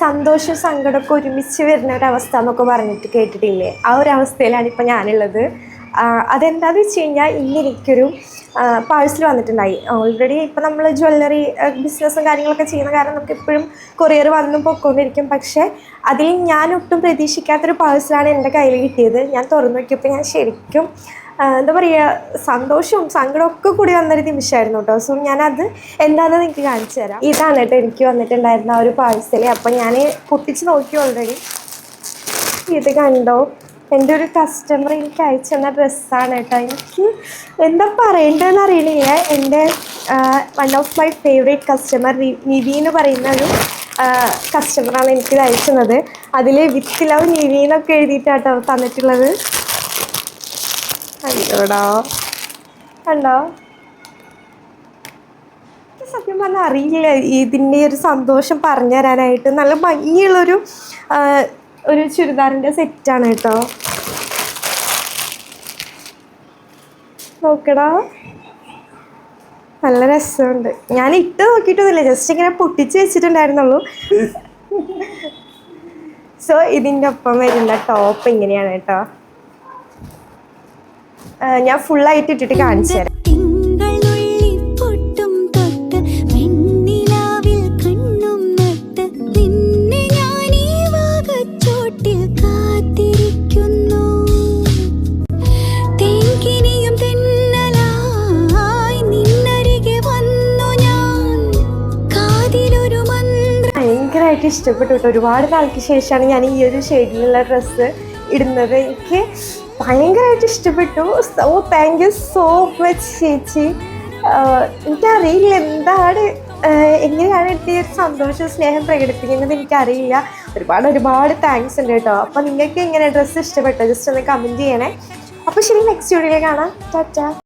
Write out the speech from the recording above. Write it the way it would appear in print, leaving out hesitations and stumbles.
സന്തോഷവും സങ്കടമൊക്കെ ഒരുമിച്ച് വരുന്ന ഒരവസ്ഥ എന്നൊക്കെ പറഞ്ഞിട്ട് കേട്ടിട്ടില്ലേ? ആ ഒരു അവസ്ഥയിലാണ് ഇപ്പം ഞാനുള്ളത്. അതെന്താണെന്ന് വെച്ച് കഴിഞ്ഞാൽ ഇന്ന് എനിക്കൊരു പാഴ്സൽ വന്നിട്ടുണ്ടായി. ഓൾറെഡി ഇപ്പം നമ്മൾ ജ്വല്ലറി ബിസിനസ്സും കാര്യങ്ങളൊക്കെ ചെയ്യുന്ന കാരണം നമുക്ക് എപ്പോഴും കൊറിയർ വന്നും പൊയ്ക്കൊണ്ടിരിക്കും. പക്ഷേ അതിൽ ഞാൻ ഒട്ടും പ്രതീക്ഷിക്കാത്തൊരു പാഴ്സലാണ് എൻ്റെ കയ്യിൽ കിട്ടിയത്. ഞാൻ തുറന്നു നോക്കിയപ്പോൾ ഞാൻ ശരിക്കും എന്താ പറയുക, സന്തോഷവും സങ്കടമൊക്കെ കൂടി വന്നൊരു നിമിഷമായിരുന്നു കേട്ടോ. സോ ഞാനത് എന്താണെന്ന് എനിക്ക് കാണിച്ചു തരാം. ഇതാണ് കേട്ടോ എനിക്ക് വന്നിട്ടുണ്ടായിരുന്ന ആ ഒരു പാഴ്സൽ. അപ്പം ഞാൻ പൊട്ടിച്ച് നോക്കി ഓൾറെഡി. ഇത് കണ്ടോ, എൻ്റെ ഒരു കസ്റ്റമർ എനിക്ക് അയച്ചു തന്ന ഡ്രസ്സാണ് കേട്ടോ. എനിക്ക് എന്താ പറയേണ്ടതെന്ന് അറിയണില്ല. എൻ്റെ one of my favourite customer Nivi എന്ന് പറയുന്ന ഒരു കസ്റ്റമറാണ് എനിക്കിത് അയച്ചുന്നത്. അതിൽ വിത്ത് ലവ് നിവി എന്നൊക്കെ എഴുതിയിട്ടാട്ടോ തന്നിട്ടുള്ളത്. കണ്ടോടാ, കണ്ടോ? സത്യം പറഞ്ഞാൽ അറിയില്ല ഇതിൻ്റെ ഒരു സന്തോഷം പറഞ്ഞു തരാനായിട്ട്. നല്ല ഭംഗിയുള്ളൊരു ഒരു ചുരിദാറിൻ്റെ സെറ്റാണ് കേട്ടോ. നോക്കടാ, നല്ല രസമുണ്ട്. ഞാൻ ഇട്ട് നോക്കിയിട്ടൊന്നുമില്ല, ജസ്റ്റ് ഇങ്ങനെ പൊട്ടിച്ച് വെച്ചിട്ടുണ്ടായിരുന്നുള്ളൂ. സോ ഇതിൻ്റെ ഒപ്പം വരുന്ന ടോപ്പ് ഇങ്ങനെയാണ് കേട്ടോ. ഞാൻ ഫുള്ളായിട്ട് ഇട്ടിട്ട് കാണിച്ചു തരാം. ഭയങ്കരമായിട്ട് ഇഷ്ടപ്പെട്ടു കേട്ടോ. ഒരുപാട് നാൾക്ക് ശേഷമാണ് ഞാൻ ഈ ഒരു ഷെയ്ഡിലുള്ള ഡ്രസ്സ് ഇടുന്നത്. എനിക്ക് ഭയങ്കരമായിട്ട് ഇഷ്ടപ്പെട്ടു. So thank you so much ചേച്ചി. എനിക്കറിയില്ല എങ്ങനെയാണ് എൻ്റെ ഒരു സന്തോഷം സ്നേഹം പ്രകടിപ്പിക്കുന്നത് എനിക്കറിയില്ല. ഒരുപാട് താങ്ക്സ് ഉണ്ട് കേട്ടോ. അപ്പോൾ നിങ്ങൾക്ക് എങ്ങനെ ഡ്രസ്സ് ഇഷ്ടപ്പെട്ടോ ജസ്റ്റ് ഒന്ന് കമൻറ്റ് ചെയ്യണേ. അപ്പോൾ ശരി, നെക്സ്റ്റ് വീഡിയോയിൽ കാണാം. ടാറ്റാ.